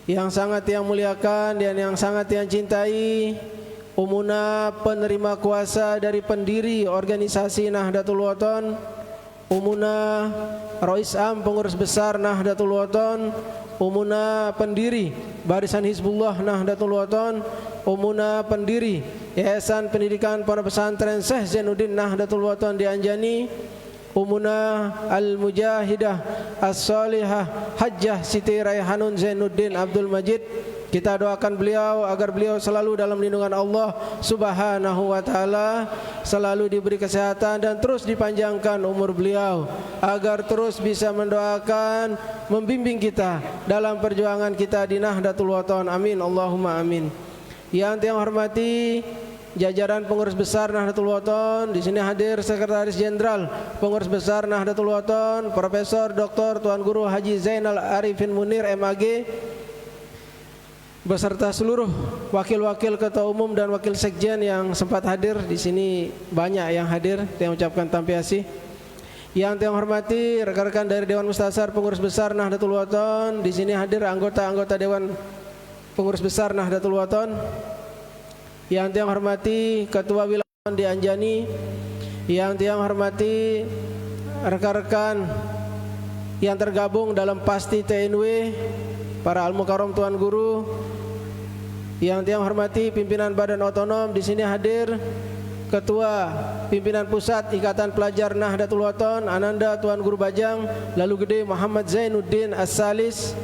yang sangat yang muliakan dan yang sangat yang cintai Umuna penerima kuasa dari pendiri organisasi Nahdlatul Wathon, Umuna Rais Am pengurus besar Nahdlatul Wathon, Umuna pendiri Barisan Hizbullah Nahdlatul Wathon, Umuna pendiri Yayasan Pendidikan Pondok Pesantren Syekh Zainuddin Nahdlatul Wathon di Anjani, Umuna Al-Mujahidah As-Salihah Hajjah Siti Raihanun Zainuddin Abdul Majid. Kita doakan beliau agar beliau selalu dalam lindungan Allah Subhanahu wa taala, selalu diberi kesehatan dan terus dipanjangkan umur beliau, agar terus bisa mendoakan, membimbing kita dalam perjuangan kita di Nahdlatul Wathon. Amin Allahumma amin. Yang saya hormati jajaran pengurus besar Nahdlatul Wathon, di sini hadir Sekretaris Jenderal Pengurus Besar Nahdlatul Wathon, Profesor Dr. Tuan Guru Haji Zainal Arifin Munir MAG, beserta seluruh wakil-wakil ketua umum dan wakil sekjen yang sempat hadir. Di sini banyak yang hadir, saya ucapkan tampiasi. Yang saya hormati rekan-rekan dari Dewan Mustasar Pengurus Besar Nahdlatul Wathon, di sini hadir anggota-anggota Dewan Pengurus Besar Nahdlatul Wathon. Yang saya hormati Ketua Wilayah di Anjani, yang saya hormati rekan-rekan yang tergabung dalam Pasti TNW, para al-mukarram tuan guru, yang saya hormati pimpinan Badan Otonom. Di sini hadir Ketua Pimpinan Pusat Ikatan Pelajar Nahdlatul Wathon Ananda Tuan Guru Bajang, lalu Gede Muhammad Zainuddin As-Salis.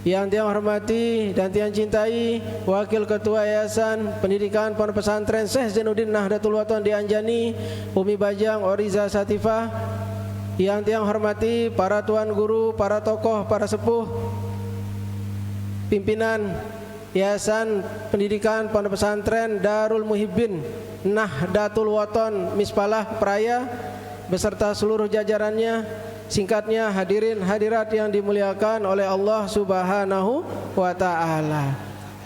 Yang saya hormati dan saya cintai Wakil Ketua Yayasan Pendidikan Pondok Pesantren Syekh Zainuddin Nahdlatul Wathon di Anjani, Umi Bajang Oriza Satifah. Yang saya hormati para tuan guru, para tokoh, para sepuh, pimpinan Yayasan Pendidikan Pondok Pesantren Darul Muhibbin Nahdlatul Wathon Mispalah Praya beserta seluruh jajarannya. Singkatnya, hadirin hadirat yang dimuliakan oleh Allah Subhanahu wa taala.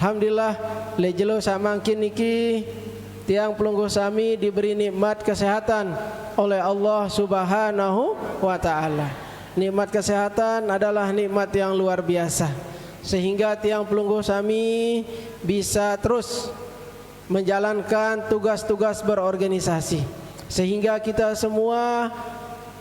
Alhamdulillah lejelo samangkin niki tiang pelungguh sami diberi nikmat kesehatan oleh Allah Subhanahu wa taala. Nikmat kesehatan adalah nikmat yang luar biasa, sehingga tiang pelungguh sami bisa terus menjalankan tugas-tugas berorganisasi, sehingga kita semua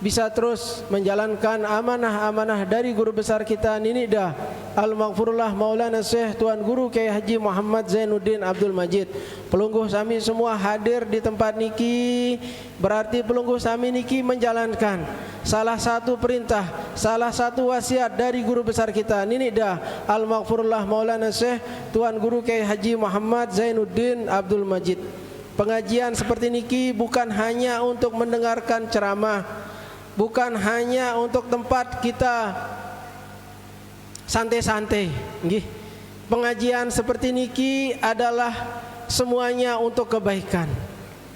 bisa terus menjalankan amanah-amanah dari guru besar kita Ninida Al-Maghfurullah Maulana Syekh Tuan Guru Kiai Haji Muhammad Zainuddin Abdul Majid. Pelungguh sami semua hadir di tempat niki, berarti pelungguh sami niki menjalankan salah satu perintah, salah satu wasiat dari guru besar kita Ninida Al-Maghfurullah Maulana Syekh Tuan Guru Kiai Haji Muhammad Zainuddin Abdul Majid. Pengajian seperti niki bukan hanya untuk mendengarkan ceramah, bukan hanya untuk tempat kita santai-santai. Pengajian seperti niki adalah semuanya untuk kebaikan,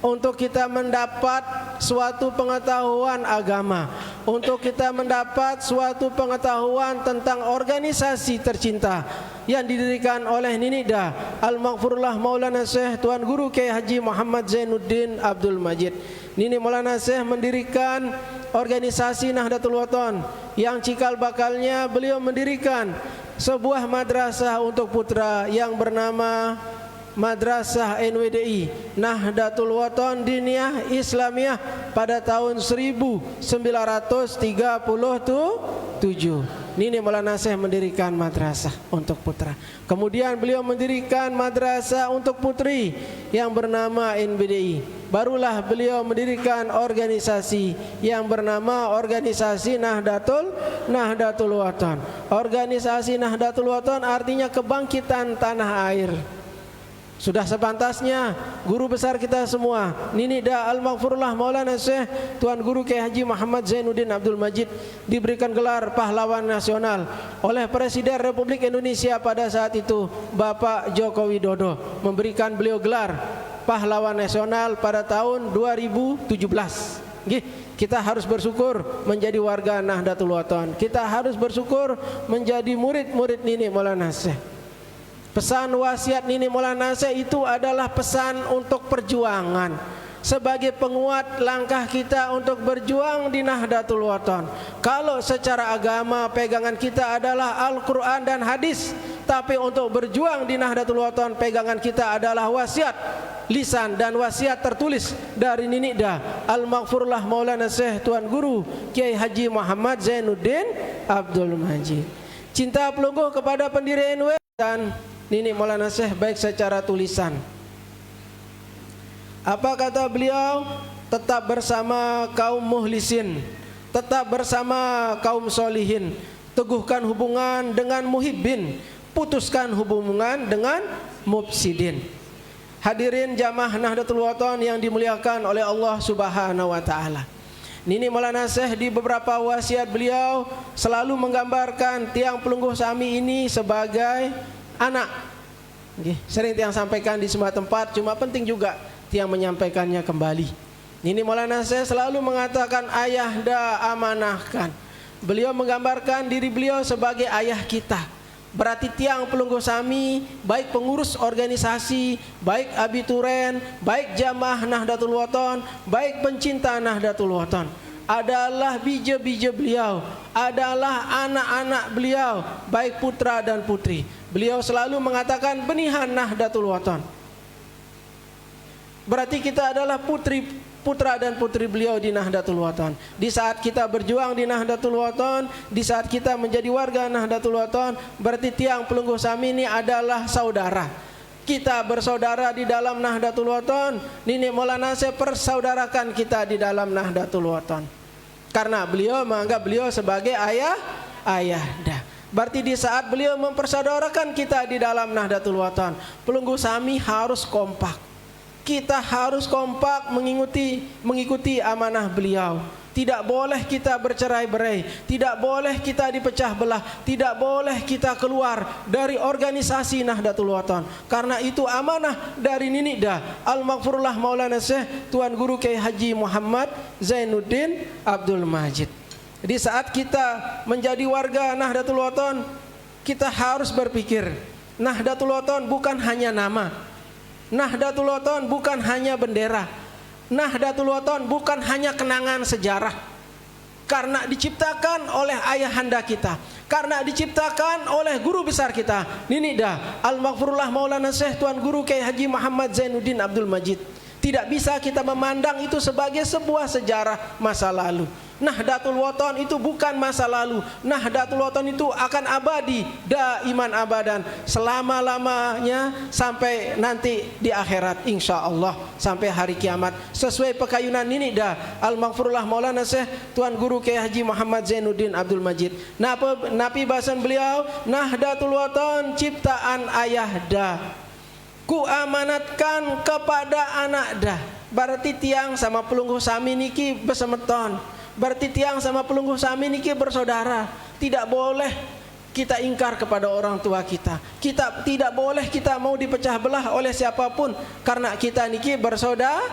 untuk kita mendapat suatu pengetahuan agama, untuk kita mendapat suatu pengetahuan tentang organisasi tercinta yang didirikan oleh Ninida Al-Maghfurullah Maulana Syekh Tuan Guru Kiai Haji Muhammad Zainuddin Abdul Majid. Nini Maulana Syekh mendirikan organisasi Nahdlatul Wathon yang cikal bakalnya beliau mendirikan sebuah madrasah untuk putra yang bernama Madrasah NWDI Nahdlatul Wathon Diniyah Islamiyah pada tahun 1937. Nini Maulana Syekh mendirikan madrasah untuk putra. Kemudian beliau mendirikan madrasah untuk putri yang bernama NBDI. Barulah beliau mendirikan organisasi yang bernama Organisasi Nahdlatul Wathon. Organisasi Nahdlatul Wathon artinya kebangkitan tanah air. Sudah sepantasnya guru besar kita semua Ninida Al-Maghfurullah Maulana Syekh Tuan Guru Kiai Haji Muhammad Zainuddin Abdul Majid diberikan gelar pahlawan nasional oleh Presiden Republik Indonesia pada saat itu Bapak Joko Widodo, memberikan beliau gelar pahlawan nasional pada tahun 2017. Kita harus bersyukur menjadi warga Nahdlatul Wathon. Kita harus bersyukur menjadi murid-murid Nini Maulana Syekh. Pesan wasiat Nini Maulana Syekh itu adalah pesan untuk perjuangan, sebagai penguat langkah kita untuk berjuang di Nahdlatul Wathon. Kalau secara agama pegangan kita adalah Al-Quran dan hadis, Tapi untuk berjuang di Nahdlatul Wathon, pegangan kita adalah wasiat lisan dan wasiat tertulis dari Ninikda Al-Maghfurullah Maulana Syekh Tuan Guru Kiai Haji Muhammad Zainuddin Abdul Majid. Cinta pelungguh kepada pendiri NW dan Ninik Maulana Syekh baik secara tulisan. Apa kata beliau? Tetap bersama kaum muhlisin, tetap bersama kaum solihin, teguhkan hubungan dengan muhibbin, putuskan hubungan dengan mufsidin. Hadirin jamaah Nahdlatul Wathon yang dimuliakan oleh Allah Subhanahu wa taala. Ninik Maulana Syekh di beberapa wasiat beliau selalu menggambarkan tiang pelungguh Sami ini sebagai anak. Sering tiang sampaikan di semua tempat, cuma penting juga tiang menyampaikannya kembali. Ninik Maulana Syekh selalu mengatakan ayahda amanahkan. Beliau menggambarkan diri beliau sebagai ayah kita. Berarti tiang pelungguh Sami, baik pengurus organisasi, baik abituren, baik jamaah Nahdlatul Wathon, baik pencinta Nahdlatul Wathon, adalah bija-bija beliau, adalah anak-anak beliau, baik putra dan putri. Beliau selalu mengatakan benihan Nahdlatul Wathon. Berarti kita adalah putra dan putri beliau di Nahdlatul Wathon. Di saat kita berjuang di Nahdlatul Wathon, di saat kita menjadi warga Nahdlatul Wathon, berarti tiang pelungguh Sami ini adalah saudara. Kita bersaudara di dalam Nahdlatul Wathon. Ninik Maulana Syekh persaudarakan kita di dalam Nahdlatul Wathon. Karena beliau menganggap beliau sebagai ayahda. Berarti di saat beliau mempersaudarakan kita di dalam Nahdlatul Wathon, pelungguh Sami harus kompak. Kita harus kompak mengikuti amanah beliau. Tidak boleh kita bercerai-berai, tidak boleh kita dipecah belah, tidak boleh kita keluar dari organisasi Nahdlatul Wathon. Karena itu amanah dari Ninikda Al-Maghfurullah Maulana Syekh Tuan Guru Kiai Haji Muhammad Zainuddin Abdul Majid. Di saat kita menjadi warga Nahdlatul Wathon, kita harus berpikir, Nahdlatul Wathon bukan hanya nama. Nahdlatul Wathon bukan hanya bendera. Nahdlatul Wathon bukan hanya kenangan sejarah. Karena diciptakan oleh ayahanda kita, karena diciptakan oleh guru besar kita, Ninikda Al-Maghfurullah Maulana Syekh Tuan Guru Kiai Haji Muhammad Zainuddin Abdul Majid. Tidak bisa kita memandang itu sebagai sebuah sejarah masa lalu. Nahdlatul Wathon itu bukan masa lalu. Nahdlatul Wathon itu akan abadi, daiman abadan, selama-lamanya sampai nanti di akhirat, insya Allah, sampai hari kiamat, sesuai pekayunan Ninikda Al-Maghfurullah Maulana Syekh Tuan Guru Kiai Haji Muhammad Zainuddin Abdul Majid. Napi bahasan beliau, Nahdlatul Wathon ciptaan ayahda, ku amanatkan kepada anakda. Berarti tiang sama pelungguh Sami niki besemeton. Berarti tiang sama pelungguh Sami niki bersaudara. Tidak boleh kita ingkar kepada orang tua kita. Tidak boleh kita mau dipecah belah oleh siapapun, karena kita niki bersaudara.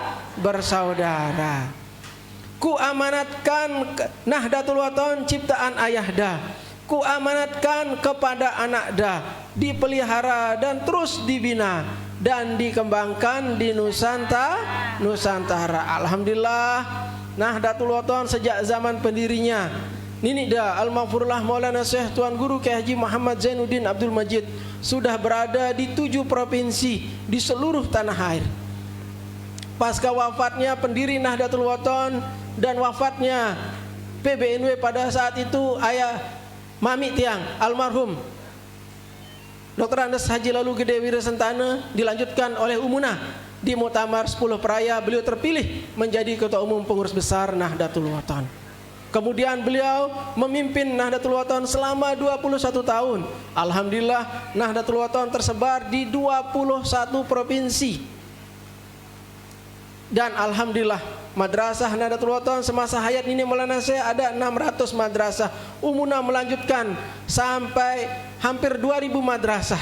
Ku amanatkan Nahdlatul Wathon ciptaan ayahda, ku amanatkan kepada anakda, dipelihara dan terus dibina dan dikembangkan di Nusantara. Alhamdulillah, Nahdlatul Wathon sejak zaman pendirinya Ninikda Al-Maghfurullah Maulana Syekh Tuan Guru Kiai Haji Muhammad Zainuddin Abdul Majid sudah berada di 7 provinsi di seluruh tanah air. Pasca wafatnya pendiri Nahdlatul Wathon dan wafatnya PBNW pada saat itu, ayah mami tiang almarhum Dr. Andes Haji Lalu Gede Wirasentana dilanjutkan oleh Umuna. Di Muktamar 10 Peraya beliau terpilih menjadi Ketua Umum Pengurus Besar Nahdlatul Wathon. Kemudian beliau memimpin Nahdlatul Wathon selama 21 tahun. Alhamdulillah, Nahdlatul Wathon tersebar di 21 provinsi. Dan alhamdulillah, madrasah Nahdlatul Wathon semasa hayat ini Maulana Syekh ada 600 madrasah. Umuna melanjutkan sampai hampir 2000 madrasah.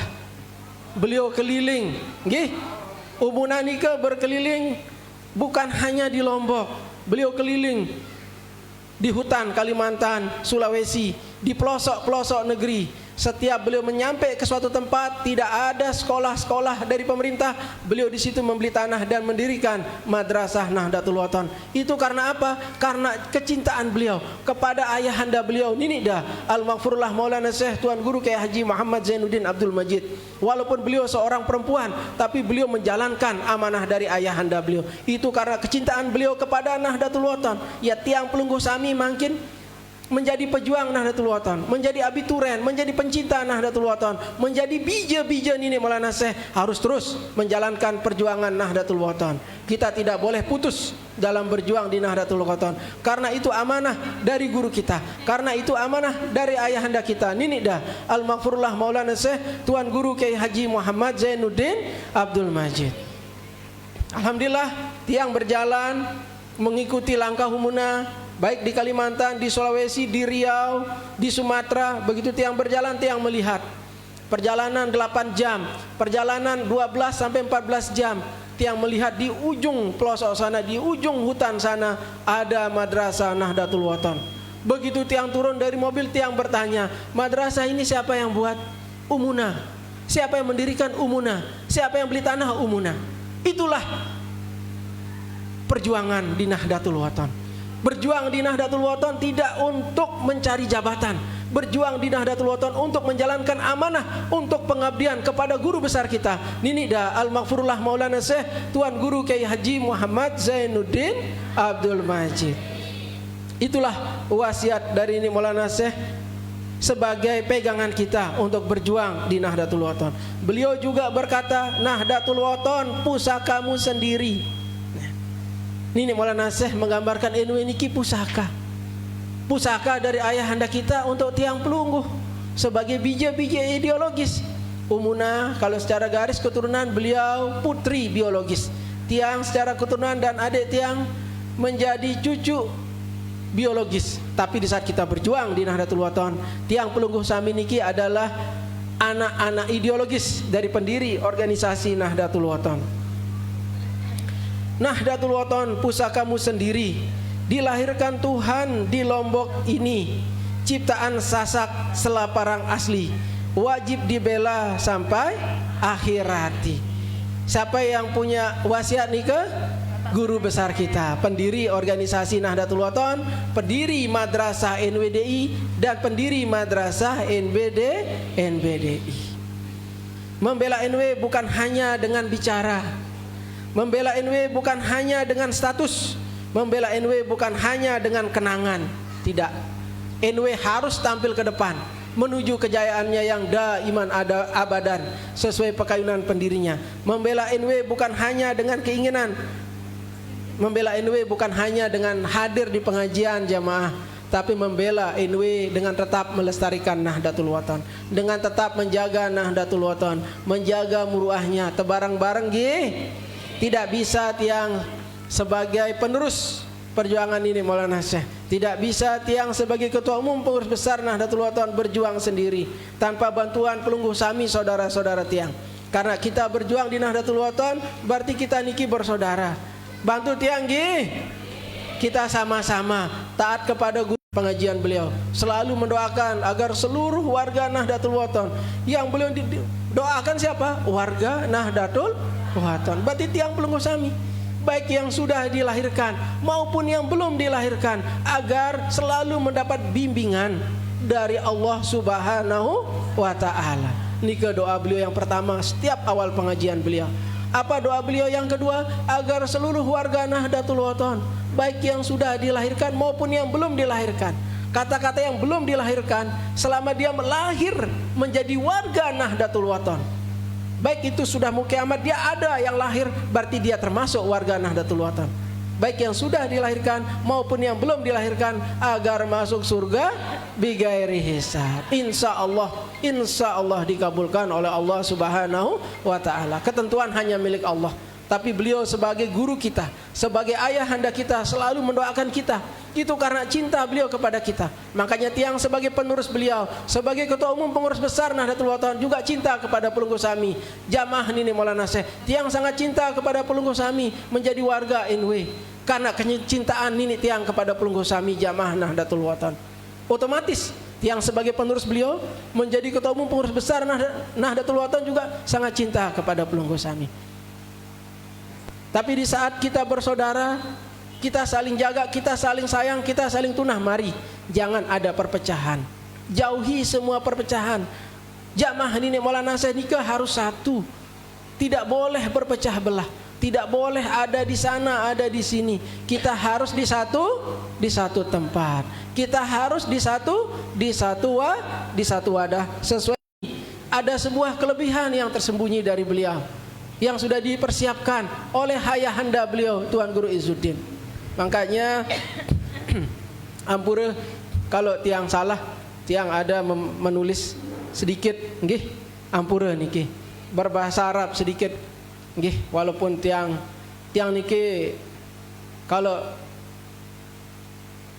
Beliau keliling, nggih. Umuna nika berkeliling bukan hanya di Lombok. Beliau keliling di hutan Kalimantan, Sulawesi, di pelosok-pelosok negeri, Setiap beliau menyampai ke suatu tempat, tidak ada sekolah-sekolah dari pemerintah, beliau di situ membeli tanah dan mendirikan Madrasah Nahdlatul Wathon. Itu karena apa? Karena kecintaan beliau kepada ayahanda beliau, Ninida Al-Maghfurullah Maulana Syekh Tuan Guru Kiai Haji Muhammad Zainuddin Abdul Majid. Walaupun beliau seorang perempuan, tapi beliau menjalankan amanah dari ayahanda beliau. Itu karena kecintaan beliau kepada Nahdlatul Wathon. Ya, tiang pelungguh Sami makin menjadi pejuang Nahdlatul Wathon, menjadi abituren, menjadi pencinta Nahdlatul Wathon, menjadi bija-bija Nini Maulana Syekh, harus terus menjalankan perjuangan Nahdlatul Wathon. Kita tidak boleh putus dalam berjuang di Nahdlatul Wathon, karena itu amanah dari guru kita, karena itu amanah dari ayahanda kita, Ninida Al-Maghfurullah Maulana Syekh Tuan Guru Kiai Haji Muhammad Zainuddin Abdul Majid. Alhamdulillah, tiang berjalan mengikuti langkah Humuna, baik di Kalimantan, di Sulawesi, di Riau, di Sumatera. Begitu tiang berjalan, tiang melihat perjalanan 8 jam, perjalanan 12 sampai 14 jam. Tiang melihat di ujung pelosok sana, di ujung hutan sana ada Madrasah Nahdlatul Wathon. Begitu tiang turun dari mobil, tiang bertanya, madrasah ini siapa yang buat? Umuna. Siapa yang mendirikan? Umuna. Siapa yang beli tanah? Umuna. Itulah perjuangan di Nahdlatul Wathon. Berjuang di Nahdlatul Wathon tidak untuk mencari jabatan. Berjuang di Nahdlatul Wathon untuk menjalankan amanah, untuk pengabdian kepada guru besar kita, Ninida Al-Maghfurullah Maulana Syekh Tuan Guru Kiai Haji Muhammad Zainuddin Abdul Majid. Itulah wasiat dari Nini Maulana Syekh sebagai pegangan kita untuk berjuang di Nahdlatul Wathon. Beliau juga berkata, Nahdlatul Wathon pusakamu sendiri. Nini Maulana Syekh menggambarkan NW niki pusaka. Pusaka dari ayahanda kita untuk tiang pelungguh sebagai bija-bija ideologis. Umuna kalau secara garis keturunan beliau putri biologis. Tiang secara keturunan dan adik tiang menjadi cucu biologis. Tapi di saat kita berjuang di Nahdlatul Wathon, tiang pelungguh Sami niki adalah anak-anak ideologis dari pendiri organisasi Nahdlatul Wathon. Nahdlatul Wathon pusakamu sendiri, dilahirkan Tuhan di Lombok ini, ciptaan Sasak Selaparang asli, wajib dibela sampai akhirati. Siapa yang punya wasiat nih ke? Guru besar kita, pendiri organisasi Nahdlatul Wathon, pendiri Madrasah NWDI dan pendiri Madrasah NBDI. Membela NW bukan hanya dengan bicara. Membela NW bukan hanya dengan status. Membela NW bukan hanya dengan kenangan. Tidak. NW harus tampil ke depan menuju kejayaannya yang daiman abadan sesuai pekayunan pendirinya. Membela NW bukan hanya dengan keinginan. Membela NW bukan hanya dengan hadir di pengajian jamaah, tapi membela NW dengan tetap melestarikan Nahdlatul Wathon, dengan tetap menjaga Nahdlatul Wathon, menjaga muruahnya tebarang-bareng Tidak bisa tiang sebagai penerus perjuangan ini Maulana Syekh, tidak bisa tiang sebagai ketua umum pengurus besar Nahdlatul Wathon berjuang sendiri tanpa bantuan pelungguh Sami saudara-saudara tiang. Karena kita berjuang di Nahdlatul Wathon berarti kita niki bersaudara. Bantu tiang kita sama-sama taat kepada guru pengajian beliau, selalu mendoakan agar seluruh warga Nahdlatul Wathon yang beliau doakan siapa? Warga Nahdlatul Wathon. Berarti tiang pelungguh Sami, baik yang sudah dilahirkan maupun yang belum dilahirkan, agar selalu mendapat bimbingan dari Allah Subhanahu wa Ta'ala. Ini ke doa beliau yang pertama setiap awal pengajian beliau. Apa doa beliau yang kedua? Agar seluruh warga Nahdlatul Wathon, baik yang sudah dilahirkan maupun yang belum dilahirkan. Kata-kata yang belum dilahirkan, selama dia melahir menjadi warga Nahdlatul Wathon, baik itu sudah mau kiamat dia ada yang lahir, berarti dia termasuk warga Nahdlatul Wathon. Baik yang sudah dilahirkan maupun yang belum dilahirkan, agar masuk surga bigairi hisab. Insya Allah dikabulkan oleh Allah Subhanahu wa Ta'ala. Ketentuan hanya milik Allah, tapi beliau sebagai guru kita, sebagai ayahanda kita, selalu mendoakan kita. Itu karena cinta beliau kepada kita. Makanya tiang sebagai penerus beliau, sebagai ketua umum pengurus besar Nahdlatul Wathon, juga cinta kepada pelungguh Sami. Jamaah Nini Maulana Syekh, tiang sangat cinta kepada pelungguh Sami menjadi warga NW. Karena kecintaan Nini tiang kepada pelungguh Sami jamaah Nahdlatul Wathon, otomatis Tiang sebagai penerus beliau, menjadi ketua umum pengurus besar Nahdlatul Wathon juga sangat cinta kepada Pelunggu Sami. Tapi di saat kita bersaudara, kita saling jaga, kita saling sayang, kita saling tunah, mari jangan ada perpecahan. Jauhi semua perpecahan. Jamaah ini Maulana Syekh nikah harus satu. Tidak boleh berpecah belah. Tidak boleh ada di sana, ada di sini. Kita harus di satu tempat. Kita harus di satu wadah. Sesuai ada sebuah kelebihan yang tersembunyi dari beliau, yang sudah dipersiapkan oleh ayahanda beliau Tuan Guru Izzuddin. Makanya ampura kalau tiang salah, tiang ada menulis sedikit, nggih, ampura niki berbahasa Arab sedikit, nggih, walaupun tiang niki kalau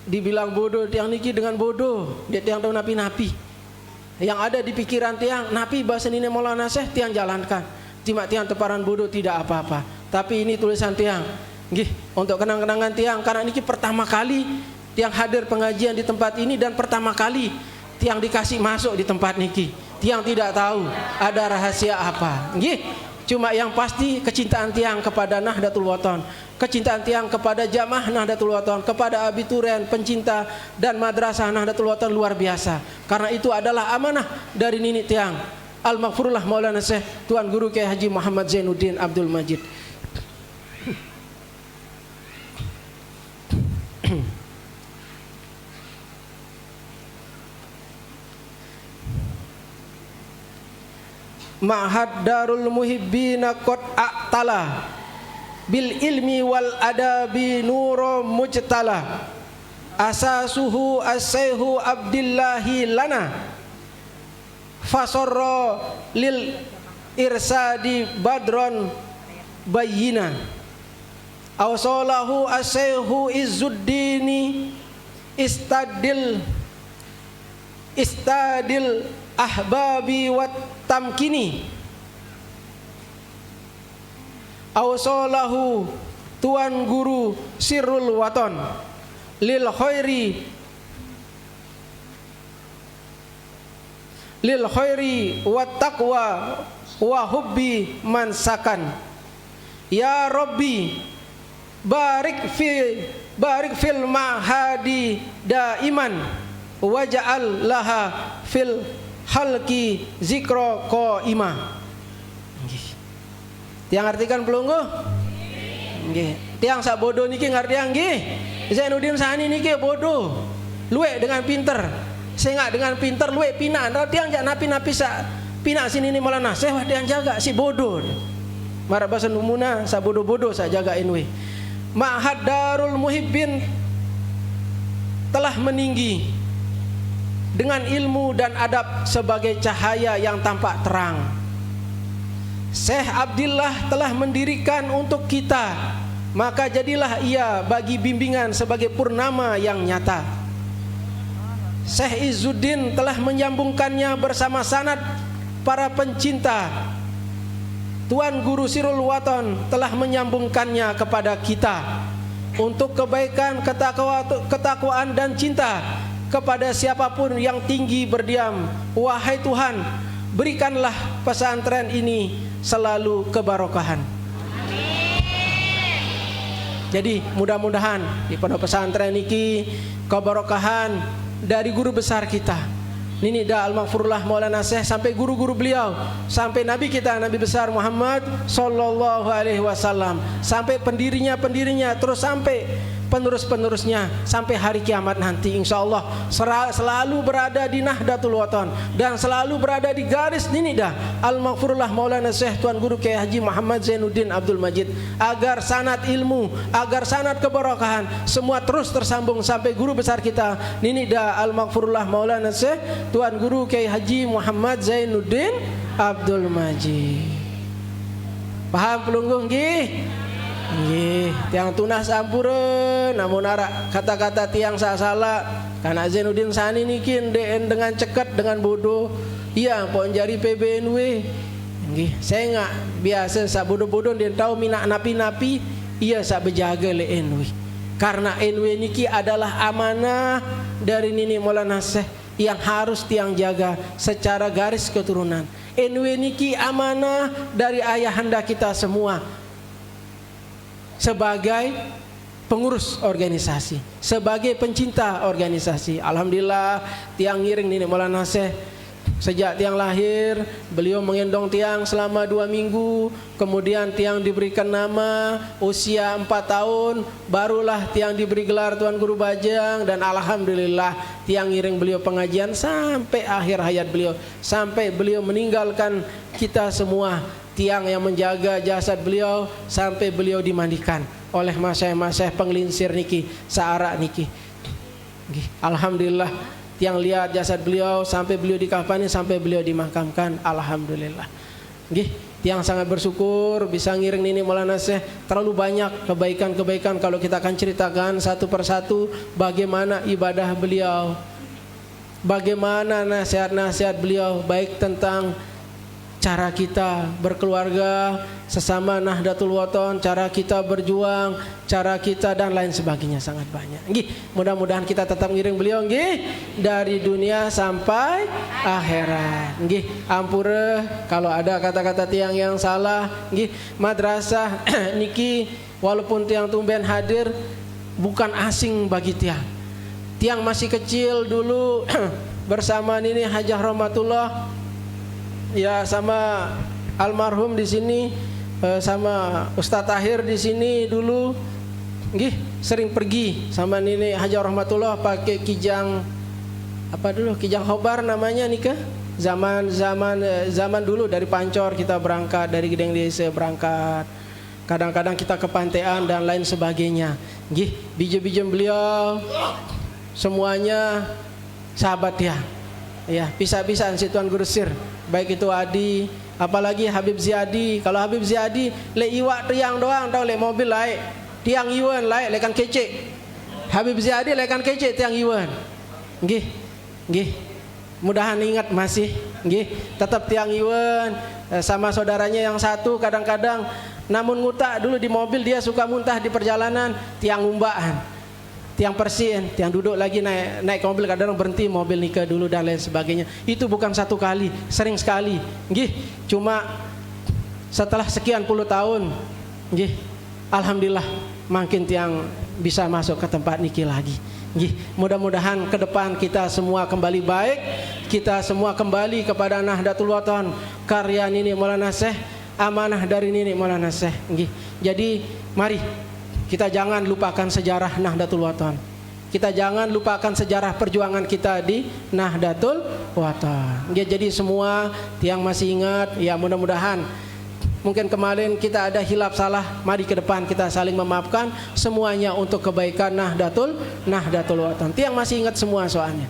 dibilang bodoh, tiang niki dengan bodoh, dia tiang tahu napi-napi. Yang ada di pikiran tiang, napi bahasa Nini Maulana Syekh, tiang jalankan. Cuma tiang teparan bodoh tidak apa-apa. Tapi ini tulisan tiang, nggih, untuk kenang-kenangan tiang, karena ini pertama kali tiang hadir pengajian di tempat ini dan pertama kali tiang dikasih masuk di tempat niki. Tiang tidak tahu ada rahasia apa, nggih. Cuma yang pasti kecintaan tiang kepada Nahdlatul Wathon, kecintaan tiang kepada jamaah Nahdlatul Wathon, kepada abituren, pencinta dan madrasah Nahdlatul Wathon luar biasa. Karena itu adalah amanah dari nini tiang Al-Maghfurullah Maulana Syekh Tuan Guru Kiai Haji Muhammad Zainuddin Abdul Majid. Ma'had Darul Muhibbina qad a'tala bil ilmi wal adabi nuro mujtala asasuhu as-sayhu Abdillahi lana fasarra lil irsadi badron bayyina awsalahu as-sayhu Izzuddini istadil ahbabi wat tamkini awsalahu Tuan Guru Sirrul Wathon lil khairi wat taqwa wa hubbi man sakan ya Rabbi barik fil mahadi daiman waja'al laha fil halki zikro qaimah. Tiang artikan pelunggu? Nggih. Tiang sak bodoh niki ngartian nggih. Zainuddin Sani niki bodoh. Luwek dengan pinter. Sengak dengan pinter luwek pina. Tiang jak napi-napi sak pina sini ni Maulana Syekh wah tiang jaga si bodoh. Marah bahasa numuna sak bodoh-bodoh sak jagain we. Ma'had Darul Muhibbin telah meninggi dengan ilmu dan adab sebagai cahaya yang tampak terang. Syekh Abdillah telah mendirikan untuk kita, maka jadilah ia bagi bimbingan sebagai purnama yang nyata. Syekh Izzuddin telah menyambungkannya bersama sanad para pencinta. Tuan Guru Sirrul Wathon telah menyambungkannya kepada kita untuk kebaikan, ketakwaan dan cinta kepada siapapun yang tinggi berdiam. Wahai Tuhan, berikanlah pesantren ini selalu kebarokahan. Jadi mudah-mudahan di pondok pesantren ini kebarokahan dari guru besar kita Nini Da Al-Maghfurullah Maulana Syekh sampai guru-guru beliau, sampai Nabi kita Nabi besar Muhammad sallallahu alaihi wasallam, sampai pendirinya terus sampai penerus-penerusnya sampai hari kiamat nanti insyaallah selalu berada di Nahdlatul Wathon dan selalu berada di garis Nini Da Al-Maghfurullah Maulana Syekh Tuan Guru Kiai Haji Muhammad Zainuddin Abdul Majid, agar sanad ilmu, agar sanad keberkahan semua terus tersambung sampai guru besar kita Nini Da Al-Maghfurullah Maulana Syekh Tuan Guru Kiai Haji Muhammad Zainuddin Abdul Majid. Paham pelungguh nggih? Nggih, tiang tunah sampurun namun ara kata-kata tiang salah karena Zainuddin Sani niki dengan cekat dengan bodoh. Iya, pon jari PBNW. Nggih, saya enggak biasa sak bodoh-bodoh dia tahu minak napi-napi, iya sak bejaga le NW. Karena NW niki adalah amanah dari Nini Maulana Syekh yang harus tiang jaga secara garis keturunan. NW niki amanah dari ayahanda kita semua sebagai pengurus organisasi, sebagai pencinta organisasi. Alhamdulillah tiang ngiring Nenek Maulana Syekh sejak tiang lahir, beliau menggendong tiang selama 2 minggu. Kemudian tiang diberikan nama, usia 4 tahun, barulah tiang diberi gelar Tuan Guru Bajang. Dan alhamdulillah tiang ngiring beliau pengajian sampai akhir hayat beliau, sampai beliau meninggalkan kita semua. Tiang yang menjaga jasad beliau sampai beliau dimandikan oleh masyayikh penggelincir niki, searak niki. Alhamdulillah tiang lihat jasad beliau sampai beliau dikafani, sampai beliau dimakamkan. Alhamdulillah. Tiang sangat bersyukur bisa ngiring Nenek Maulana Syekh. Terlalu banyak kebaikan-kebaikan kalau kita akan ceritakan satu persatu bagaimana ibadah beliau, bagaimana nasihat-nasihat beliau, baik tentang cara kita berkeluarga sesama Nahdlatul Wathon, cara kita berjuang, cara kita dan lain sebagainya, sangat banyak. Mudah-mudahan kita tetap ngiring beliau dari dunia sampai akhirat. Ampura kalau ada kata-kata tiang yang salah. Madrasah niki walaupun tiang tumben hadir bukan asing bagi tiang. Tiang masih kecil dulu bersama Nini Hajah Rahmatullah, ya sama almarhum di sini, sama Ustadz Tahir di sini dulu, sering pergi sama Nenek Hajah Rahmatullah pakai kijang apa dulu, kijang khobar namanya nikah. Zaman dulu dari Pancor kita berangkat, dari Gedeng Desa berangkat. Kadang-kadang kita ke Pantean dan lain sebagainya. Biji-biji beliau semuanya sahabat ya. Ya, pisah-pisahan si Tuan Guru Sir. Baik itu Adi, apalagi Habib Ziyadi. Kalau Habib Ziyadi le iwak tiang doang, tau le mobil laik. Tiang iwan laik lekan kecek. Habib Ziyadi lekan kecek tiang iwan. Mudahan ingat masih, tetap tiang iwan sama saudaranya yang satu kadang-kadang namun ngutak dulu di mobil, dia suka muntah di perjalanan, tiang umbaan. Tiang persin, tiang duduk lagi naik ke mobil, kadang berhenti mobil nikah dulu dan lain sebagainya. Itu bukan satu kali, sering sekali. Cuma setelah sekian puluh tahun, alhamdulillah makin tiang bisa masuk ke tempat niki lagi. Mudah-mudahan ke depan kita semua kembali baik, kita semua kembali kepada Nahdlatul Wathon, karya Nenek Maulana Syekh, amanah dari Nenek Maulana Syekh. Jadi mari kita jangan lupakan sejarah Nahdlatul Wathon. Kita jangan lupakan sejarah perjuangan kita di Nahdlatul Wathon. Jadi semua tiang masih ingat, ya mudah-mudahan mungkin kemarin kita ada hilaf salah, mari ke depan kita saling memaafkan, semuanya untuk kebaikan Nahdlatul Wathon. Tiang masih ingat semua soalnya.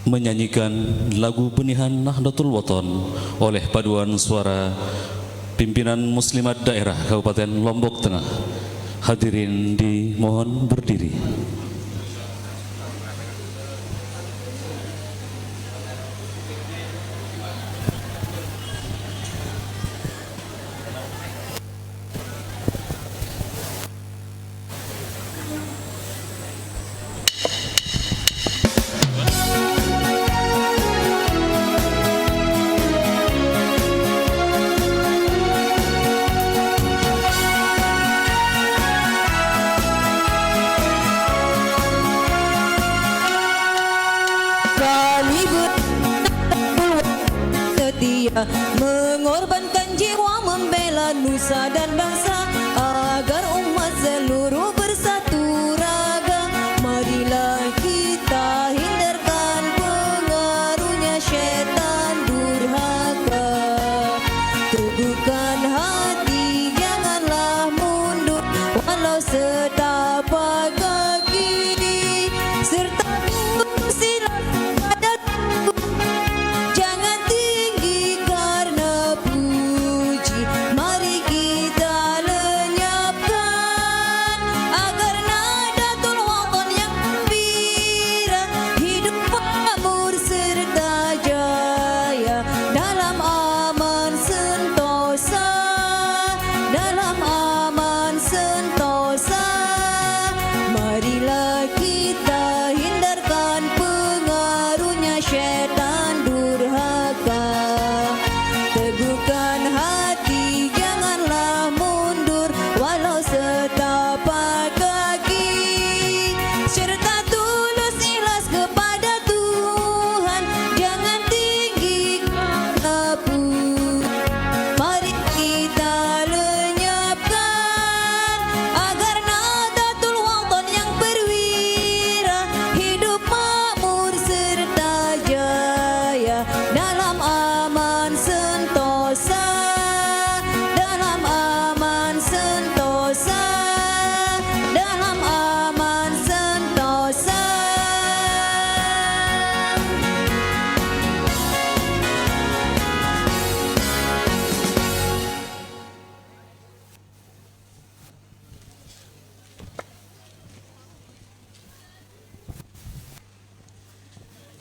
Menyanyikan lagu Benihan Nahdlatul Wathon oleh paduan suara pimpinan muslimat daerah Kabupaten Lombok Tengah. Hadirin dimohon berdiri. Mengorbankan jiwa membela nusa dan bangsa agar umat seluruh bersatu raga. Marilah kita hindarkan pengaruhnya syaitan durhaka. Teguhkan hati, janganlah mundur walau setapak kaki, serta silat pada jangan tinggi karena puji. Mari kita lenyapkan agar Nahdlatul Wathon yang gembira hidup makmur serta jaya.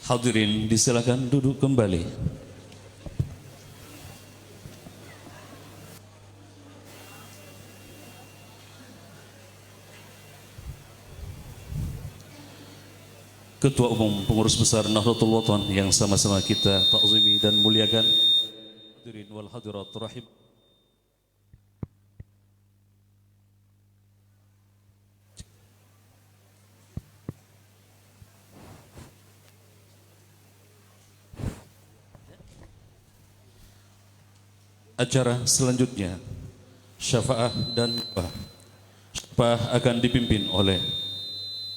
Hadirin disilakan duduk kembali. Ketua Umum Pengurus Besar Nahdlatul Wathon yang sama-sama kita takzimi dan muliakan, hadirin wal hadirat rahim. Acara selanjutnya syafaah dan doa. Syafaah akan dipimpin oleh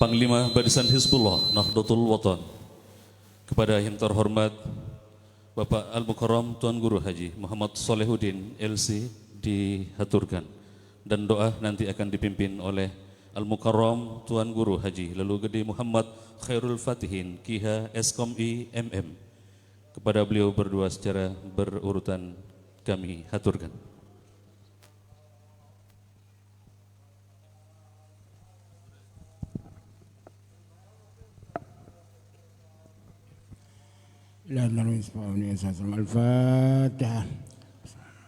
Panglima Barisan Hizbullah Nahdlatul Wathon. Kepada yang terhormat Bapak Al-Mukarram Tuan Guru Haji Muhammad Solehuddin LC dihaturkan, dan doa nanti akan dipimpin oleh Al-Mukarram Tuan Guru Haji Lalu Gede Muhammad Khairul Fatihin Kiha SKOMI MM. Kepada beliau berdua secara berurutan kami haturkan. Al-Fatihah.